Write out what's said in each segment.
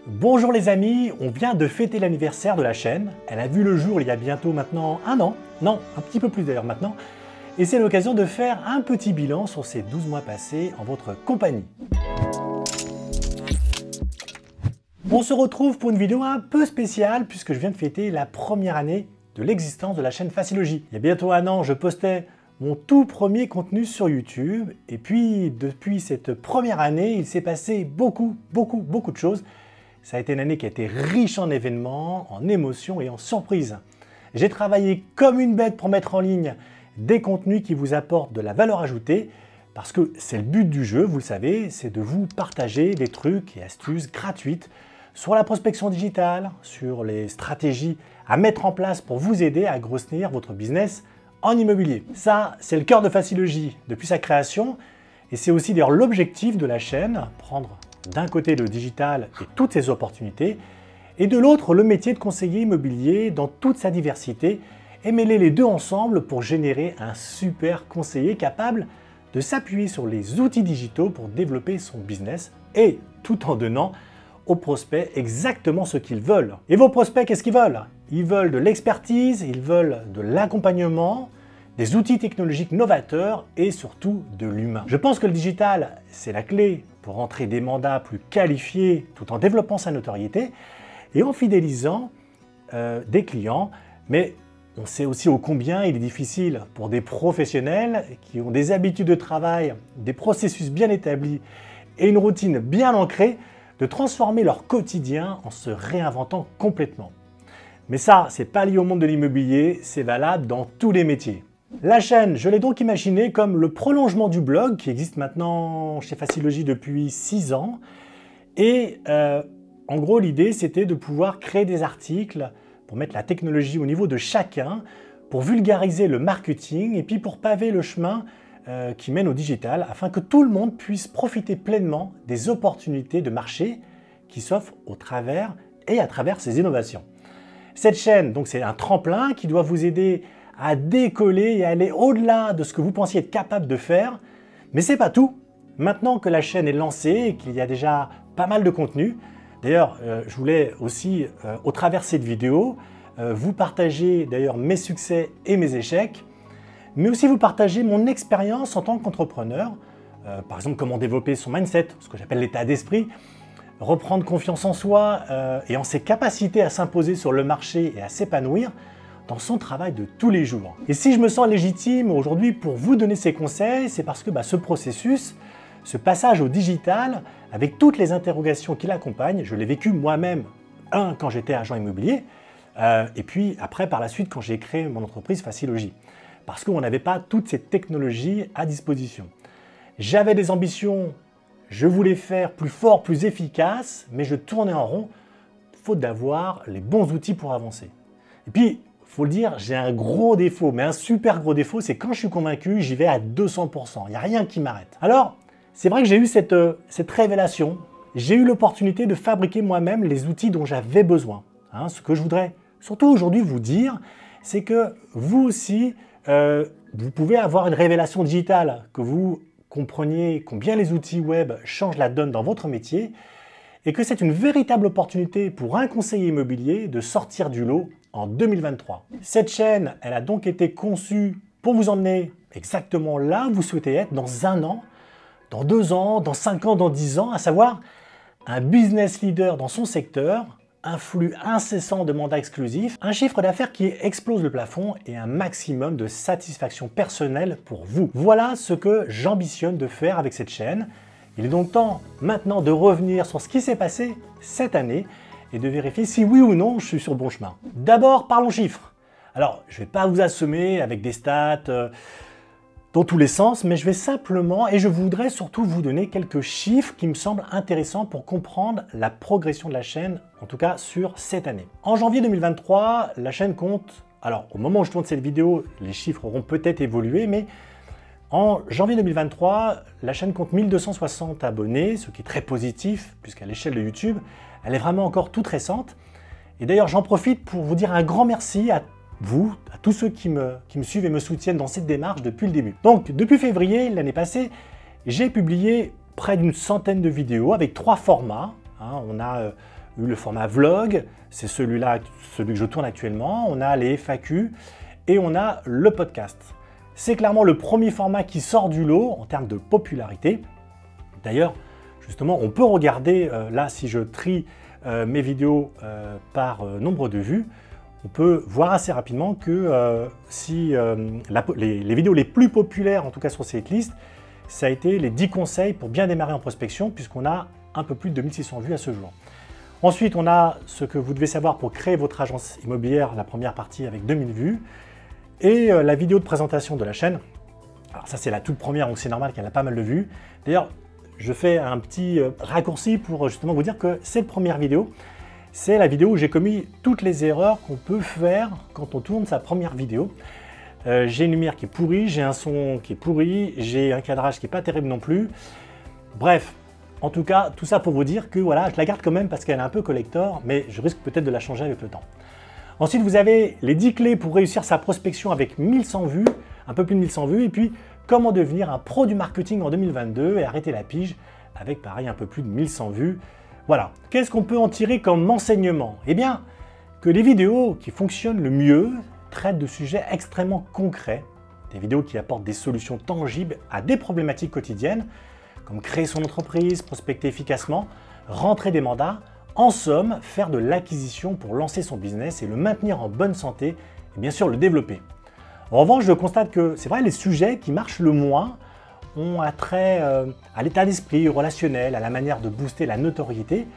Bonjour les amis, on vient de fêter l'anniversaire de la chaîne. Elle a vu le jour il y a bientôt maintenant un an, non, un petit peu plus d'ailleurs maintenant. Et c'est l'occasion de faire un petit bilan sur ces 12 mois passés en votre compagnie. On se retrouve pour une vidéo un peu spéciale puisque je viens de fêter la première année de l'existence de la chaîne Facilogie. Il y a bientôt un an, je postais mon tout premier contenu sur YouTube. Et puis, depuis cette première année, il s'est passé beaucoup de choses. Ça a été une année qui a été riche en événements, en émotions et en surprises. J'ai travaillé comme une bête pour mettre en ligne des contenus qui vous apportent de la valeur ajoutée, parce que c'est le but du jeu, vous le savez, c'est de vous partager des trucs et astuces gratuites sur la prospection digitale, sur les stratégies à mettre en place pour vous aider à grossir votre business en immobilier. Ça, c'est le cœur de Facilogie depuis sa création, et c'est aussi d'ailleurs l'objectif de la chaîne, prendre d'un côté le digital et toutes ses opportunités, et de l'autre le métier de conseiller immobilier dans toute sa diversité, et mêler les deux ensemble pour générer un super conseiller capable de s'appuyer sur les outils digitaux pour développer son business, et tout en donnant aux prospects exactement ce qu'ils veulent. Et vos prospects, qu'est-ce qu'ils veulent? Ils veulent de l'expertise, ils veulent de l'accompagnement, des outils technologiques novateurs et surtout de l'humain. Je pense que le digital, c'est la clé pour entrer des mandats plus qualifiés tout en développant sa notoriété et en fidélisant des clients. Mais on sait aussi ô combien il est difficile pour des professionnels qui ont des habitudes de travail, des processus bien établis et une routine bien ancrée de transformer leur quotidien en se réinventant complètement. Mais ça, c'est pas lié au monde de l'immobilier, c'est valable dans tous les métiers. La chaîne, je l'ai donc imaginée comme le prolongement du blog qui existe maintenant chez Facilogie depuis 6 ans. Et en gros, l'idée, c'était de pouvoir créer des articles pour mettre la technologie au niveau de chacun, pour vulgariser le marketing et puis pour paver le chemin qui mène au digital afin que tout le monde puisse profiter pleinement des opportunités de marché qui s'offrent au travers et à travers ces innovations. Cette chaîne, donc, c'est un tremplin qui doit vous aider à décoller et à aller au-delà de ce que vous pensiez être capable de faire. Mais c'est pas tout. Maintenant que la chaîne est lancée et qu'il y a déjà pas mal de contenu, d'ailleurs, je voulais aussi, au travers de cette vidéo, vous partager d'ailleurs mes succès et mes échecs, mais aussi vous partager mon expérience en tant qu'entrepreneur, par exemple comment développer son mindset, ce que j'appelle l'état d'esprit, reprendre confiance en soi et en ses capacités à s'imposer sur le marché et à s'épanouir dans son travail de tous les jours. Et si je me sens légitime aujourd'hui pour vous donner ces conseils, c'est parce que ce processus, ce passage au digital, avec toutes les interrogations qui l'accompagnent, je l'ai vécu moi-même, quand j'étais agent immobilier, et puis après par la suite quand j'ai créé mon entreprise Facilogie, parce qu'on n'avait pas toutes ces technologies à disposition. J'avais des ambitions, je voulais faire plus fort, plus efficace, mais je tournais en rond, faute d'avoir les bons outils pour avancer. Et puis, faut le dire, j'ai un gros défaut, mais un super gros défaut, c'est quand je suis convaincu, j'y vais à 200%. Il n'y a rien qui m'arrête. Alors, c'est vrai que j'ai eu cette révélation. J'ai eu l'opportunité de fabriquer moi-même les outils dont j'avais besoin. Ce que je voudrais surtout aujourd'hui vous dire, c'est que vous aussi, vous pouvez avoir une révélation digitale, que vous compreniez combien les outils web changent la donne dans votre métier et que c'est une véritable opportunité pour un conseiller immobilier de sortir du lot en 2023. Cette chaîne, elle a donc été conçue pour vous emmener exactement là où vous souhaitez être dans 1 an, dans 2 ans, dans 5 ans, dans 10 ans, à savoir un business leader dans son secteur, un flux incessant de mandats exclusifs, un chiffre d'affaires qui explose le plafond et un maximum de satisfaction personnelle pour vous. Voilà ce que j'ambitionne de faire avec cette chaîne. Il est donc temps maintenant de revenir sur ce qui s'est passé cette année et de vérifier si oui ou non je suis sur le bon chemin. D'abord, parlons chiffres. Alors, je ne vais pas vous assommer avec des stats dans tous les sens, mais je vais simplement, et je voudrais surtout vous donner quelques chiffres qui me semblent intéressants pour comprendre la progression de la chaîne, en tout cas sur cette année. En janvier 2023, la chaîne compte, alors au moment où je tourne cette vidéo, les chiffres auront peut-être évolué, mais en janvier 2023, la chaîne compte 1260 abonnés, ce qui est très positif, puisqu'à l'échelle de YouTube, elle est vraiment encore toute récente. Et d'ailleurs, j'en profite pour vous dire un grand merci à vous, à tous ceux qui me suivent et me soutiennent dans cette démarche depuis le début. Donc, depuis février, l'année passée, j'ai publié près d'une centaine de vidéos avec 3 formats. On a eu le format vlog, c'est celui que je tourne actuellement. On a les FAQ et on a le podcast. C'est clairement le premier format qui sort du lot en termes de popularité. D'ailleurs, justement, on peut regarder, là, si je trie mes vidéos par nombre de vues, on peut voir assez rapidement que les vidéos les plus populaires, en tout cas sur cette liste, ça a été les 10 conseils pour bien démarrer en prospection, puisqu'on a un peu plus de 2600 vues à ce jour. Ensuite, on a ce que vous devez savoir pour créer votre agence immobilière, la première partie avec 2000 vues, et la vidéo de présentation de la chaîne. Alors ça, c'est la toute première, donc c'est normal qu'elle a pas mal de vues. D'ailleurs, je fais un petit raccourci pour justement vous dire que cette première vidéo, c'est la vidéo où j'ai commis toutes les erreurs qu'on peut faire quand on tourne sa première vidéo. J'ai une lumière qui est pourrie, j'ai un son qui est pourri, j'ai un cadrage qui n'est pas terrible non plus. Bref, en tout cas, tout ça pour vous dire que voilà, je la garde quand même parce qu'elle est un peu collector, mais je risque peut-être de la changer avec le temps. Ensuite, vous avez les 10 clés pour réussir sa prospection avec 1100 vues, un peu plus de 1100 vues, et puis comment devenir un pro du marketing en 2022 et arrêter la pige avec pareil un peu plus de 1100 vues. Voilà, qu'est-ce qu'on peut en tirer comme enseignement? Eh bien, que les vidéos qui fonctionnent le mieux traitent de sujets extrêmement concrets, des vidéos qui apportent des solutions tangibles à des problématiques quotidiennes, comme créer son entreprise, prospecter efficacement, rentrer des mandats, en somme, faire de l'acquisition pour lancer son business et le maintenir en bonne santé et bien sûr le développer. En revanche, je constate que c'est vrai, les sujets qui marchent le moins ont attrait à l'état d'esprit relationnel, à la manière de booster la notoriété.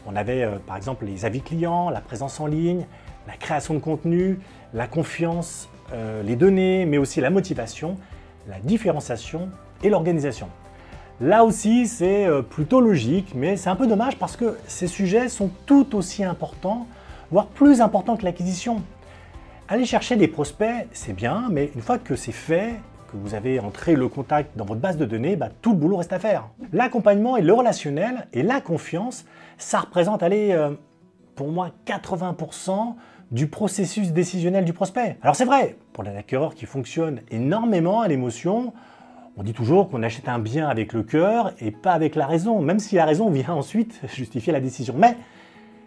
On avait par exemple les avis clients, la présence en ligne, la création de contenu, la confiance, les données, mais aussi la motivation, la différenciation et l'organisation. Là aussi, c'est plutôt logique, mais c'est un peu dommage parce que ces sujets sont tout aussi importants, voire plus importants que l'acquisition. Aller chercher des prospects, c'est bien, mais une fois que c'est fait, que vous avez entré le contact dans votre base de données, tout le boulot reste à faire. L'accompagnement et le relationnel et la confiance, ça représente, pour moi, 80% du processus décisionnel du prospect. Alors c'est vrai, pour l'acquéreur qui fonctionne énormément à l'émotion, on dit toujours qu'on achète un bien avec le cœur et pas avec la raison, même si la raison vient ensuite justifier la décision. Mais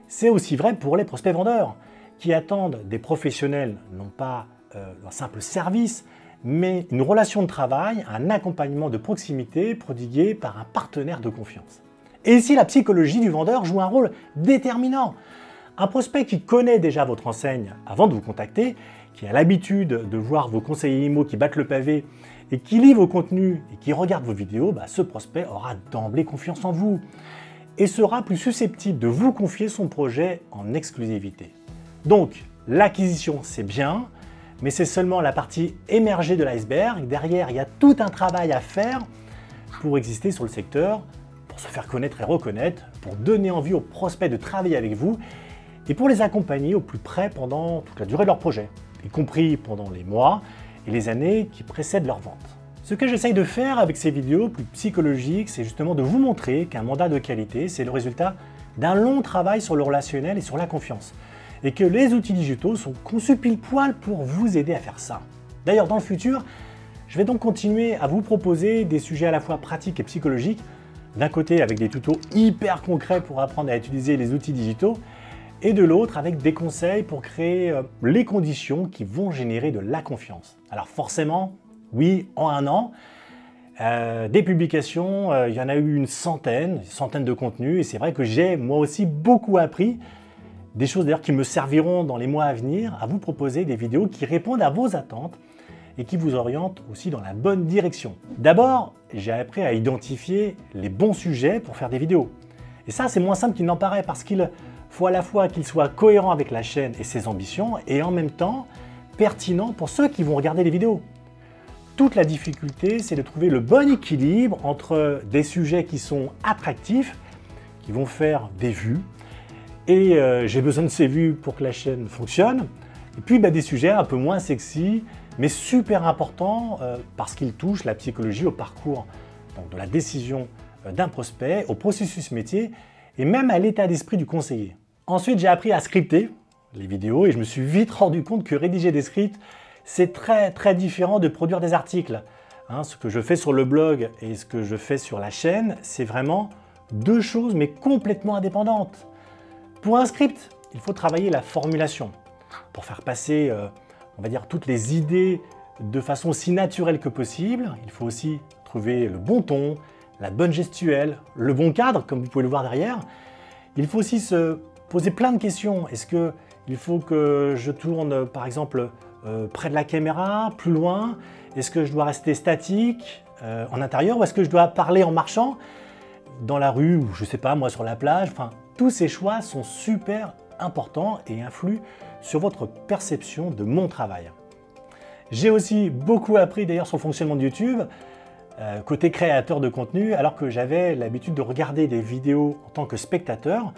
c'est aussi vrai pour les prospects vendeurs, qui attendent des professionnels, non pas un simple service, mais une relation de travail, un accompagnement de proximité prodigué par un partenaire de confiance. Et ici, la psychologie du vendeur joue un rôle déterminant. Un prospect qui connaît déjà votre enseigne avant de vous contacter, qui a l'habitude de voir vos conseillers IMO qui battent le pavé et qui lit vos contenus et qui regarde vos vidéos, ce prospect aura d'emblée confiance en vous et sera plus susceptible de vous confier son projet en exclusivité. Donc, l'acquisition, c'est bien, mais c'est seulement la partie émergée de l'iceberg. Derrière, il y a tout un travail à faire pour exister sur le secteur, pour se faire connaître et reconnaître, pour donner envie aux prospects de travailler avec vous et pour les accompagner au plus près pendant toute la durée de leur projet, y compris pendant les mois et les années qui précèdent leur vente. Ce que j'essaye de faire avec ces vidéos plus psychologiques, c'est justement de vous montrer qu'un mandat de qualité, c'est le résultat d'un long travail sur le relationnel et sur la confiance, et que les outils digitaux sont conçus pile poil pour vous aider à faire ça. D'ailleurs, dans le futur, je vais donc continuer à vous proposer des sujets à la fois pratiques et psychologiques, d'un côté avec des tutos hyper concrets pour apprendre à utiliser les outils digitaux, et de l'autre avec des conseils pour créer les conditions qui vont générer de la confiance. Alors forcément, oui, en un an, des publications, il y en a eu une centaine de contenus, et c'est vrai que j'ai moi aussi beaucoup appris, des choses d'ailleurs qui me serviront dans les mois à venir à vous proposer des vidéos qui répondent à vos attentes et qui vous orientent aussi dans la bonne direction. D'abord, j'ai appris à identifier les bons sujets pour faire des vidéos. Et ça, c'est moins simple qu'il n'en paraît parce qu'il faut à la fois qu'il soit cohérent avec la chaîne et ses ambitions et en même temps pertinent pour ceux qui vont regarder les vidéos. toute la difficulté, c'est de trouver le bon équilibre entre des sujets qui sont attractifs, qui vont faire des vues, et j'ai besoin de ces vues pour que la chaîne fonctionne, et puis des sujets un peu moins sexy, mais super importants parce qu'ils touchent la psychologie au parcours donc de la décision d'un prospect, au processus métier, et même à l'état d'esprit du conseiller. Ensuite, j'ai appris à scripter les vidéos, et je me suis vite rendu compte que rédiger des scripts, c'est très différent de produire des articles. Ce que je fais sur le blog et ce que je fais sur la chaîne, c'est vraiment deux choses mais complètement indépendantes. Pour un script, il faut travailler la formulation pour faire passer, on va dire, toutes les idées de façon aussi naturelle que possible. Il faut aussi trouver le bon ton, la bonne gestuelle, le bon cadre, comme vous pouvez le voir derrière. Il faut aussi se poser plein de questions. Est-ce qu'il faut que je tourne, par exemple, près de la caméra, plus loin? Est-ce que je dois rester statique en intérieur, ou est-ce que je dois parler en marchant dans la rue, ou je sais pas, moi sur la plage? Enfin, tous ces choix sont super importants et influent sur votre perception de mon travail. J'ai aussi beaucoup appris d'ailleurs sur le fonctionnement de YouTube, côté créateur de contenu, alors que j'avais l'habitude de regarder des vidéos en tant que spectateur,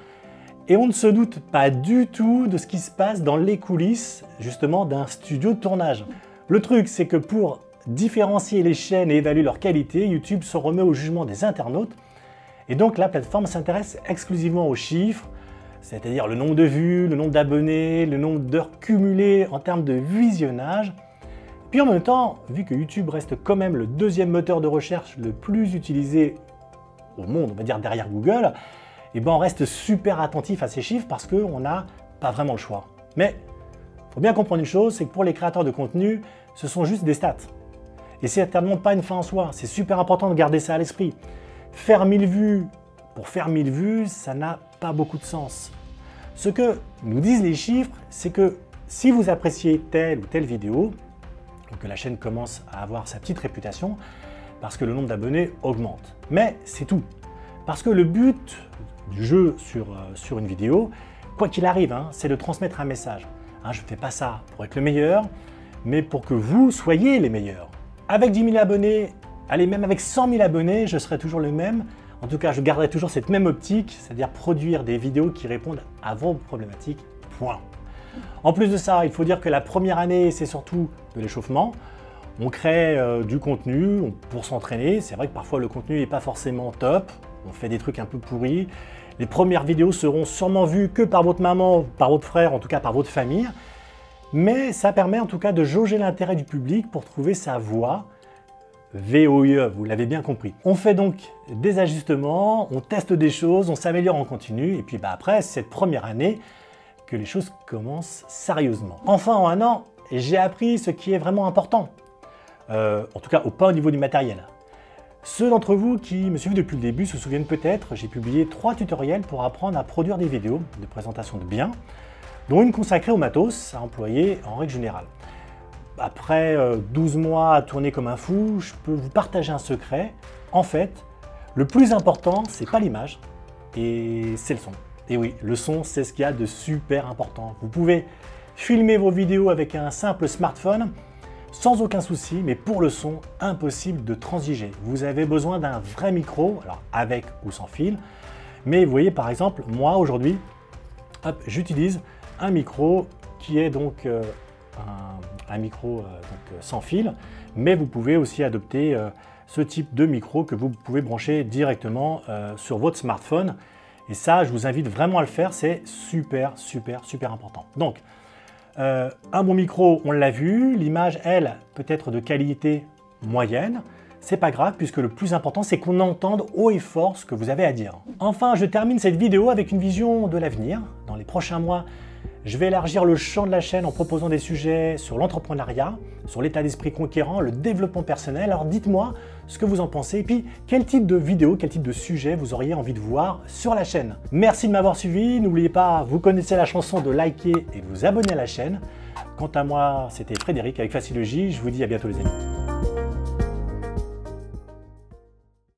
et on ne se doute pas du tout de ce qui se passe dans les coulisses, justement, d'un studio de tournage. Le truc, c'est que pour différencier les chaînes et évaluer leur qualité, YouTube se remet au jugement des internautes, et donc la plateforme s'intéresse exclusivement aux chiffres, c'est-à-dire le nombre de vues, le nombre d'abonnés, le nombre d'heures cumulées en termes de visionnage. Puis en même temps, vu que YouTube reste quand même le deuxième moteur de recherche le plus utilisé au monde, on va dire derrière Google, on reste super attentif à ces chiffres parce qu'on n'a pas vraiment le choix. Mais il faut bien comprendre une chose, c'est que pour les créateurs de contenu, ce sont juste des stats. Et c'est certainement pas une fin en soi, c'est super important de garder ça à l'esprit. Faire 1000 vues pour faire 1000 vues, ça n'a pas beaucoup de sens. Ce que nous disent les chiffres, c'est que si vous appréciez telle ou telle vidéo, que la chaîne commence à avoir sa petite réputation, parce que le nombre d'abonnés augmente. Mais c'est tout. Parce que le but du jeu sur une vidéo, quoi qu'il arrive, c'est de transmettre un message. Je ne fais pas ça pour être le meilleur, mais pour que vous soyez les meilleurs. Avec 10 000 abonnés, allez, même avec 100 000 abonnés, je serai toujours le même. En tout cas, je garderai toujours cette même optique, c'est-à-dire produire des vidéos qui répondent à vos problématiques, point. En plus de ça, il faut dire que la première année, c'est surtout de l'échauffement. On crée du contenu pour s'entraîner. C'est vrai que parfois le contenu n'est pas forcément top. On fait des trucs un peu pourris. Les premières vidéos seront sûrement vues que par votre maman, par votre frère, en tout cas par votre famille. Mais ça permet en tout cas de jauger l'intérêt du public pour trouver sa voie. VOIE, vous l'avez bien compris. On fait donc des ajustements, on teste des choses, on s'améliore en continu. Et puis après, cette première année, que les choses commencent sérieusement. Enfin, en un an, j'ai appris ce qui est vraiment important. En tout cas, pas au niveau du matériel. Ceux d'entre vous qui me suivent depuis le début se souviennent peut-être, j'ai publié 3 tutoriels pour apprendre à produire des vidéos de présentation de biens, dont une consacrée au matos à employer en règle générale. Après 12 mois à tourner comme un fou, je peux vous partager un secret. En fait, le plus important, c'est pas l'image, et c'est le son. Et oui, le son, c'est ce qu'il y a de super important. Vous pouvez filmer vos vidéos avec un simple smartphone sans aucun souci, mais pour le son, impossible de transiger. Vous avez besoin d'un vrai micro, alors avec ou sans fil. Mais vous voyez, par exemple, moi aujourd'hui, j'utilise un micro qui est donc un micro sans fil, mais vous pouvez aussi adopter ce type de micro que vous pouvez brancher directement sur votre smartphone. Et ça, je vous invite vraiment à le faire, c'est super important. Donc, un bon micro, on l'a vu, l'image, elle, peut être de qualité moyenne. C'est pas grave, puisque le plus important, c'est qu'on entende haut et fort ce que vous avez à dire. Enfin, je termine cette vidéo avec une vision de l'avenir. Dans les prochains mois, je vais élargir le champ de la chaîne en proposant des sujets sur l'entrepreneuriat, sur l'état d'esprit conquérant, le développement personnel. Alors dites-moi ce que vous en pensez et puis quel type de vidéo, quel type de sujet vous auriez envie de voir sur la chaîne. Merci de m'avoir suivi. N'oubliez pas, vous connaissez la chanson, de liker et de vous abonner à la chaîne. Quant à moi, c'était Frédéric avec Facilogie. Je vous dis à bientôt les amis.